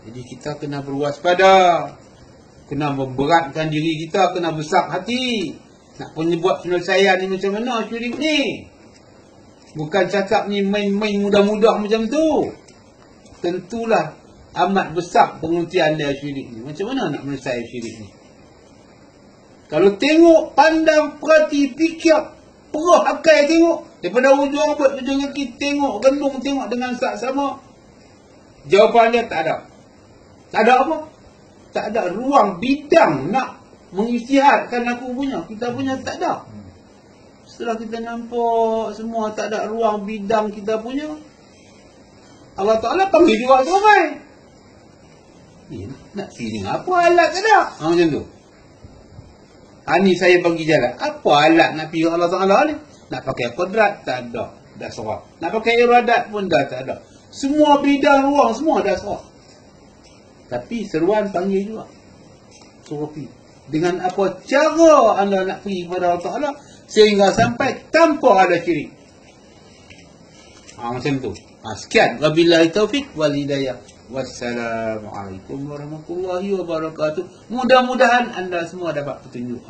Jadi kita kena berwaspada, kena memberatkan diri kita, kena besar hati. Nak buat penyelesaian ni macam mana syirik ni? Bukan cakap ni main-main mudah-mudah macam tu. Tentulah amat besar pengertian dia syirik ni. Macam mana nak menyelesaikan syirik ni? Kalau tengok, pandang, perhati, fikir, perah akal tengok, daripada ujung rambut ke ujung kaki, tengok, renung, tengok dengan saksama, jawapan dia tak ada. Tak ada apa? Tak ada ruang bidang nak mengisytiharkan aku punya. Kita punya tak ada. Setelah kita nampak semua tak ada ruang bidang kita punya, Allah Ta'ala panggil juga seorang. Nak feeling apa alat tak ada? Macam tu. Ni saya bagi jalan. Apa alat nak pergi Allah Ta'ala ni? Nak pakai kodrat? Tak ada. Dah serah. Nak pakai iradat pun dah tak ada. Semua bidang ruang semua dah serah. Tapi seruan panggil juga. Suruh pergi. Dengan apa cara anda nak pergi kepada Allah Ta'ala sehingga sampai tanpa ada syirik. Macam tu. Sekian. Wabillahi taufiq wal hidayah. Wassalamualaikum warahmatullahi wabarakatuh. Mudah-mudahan anda semua dapat petunjuk.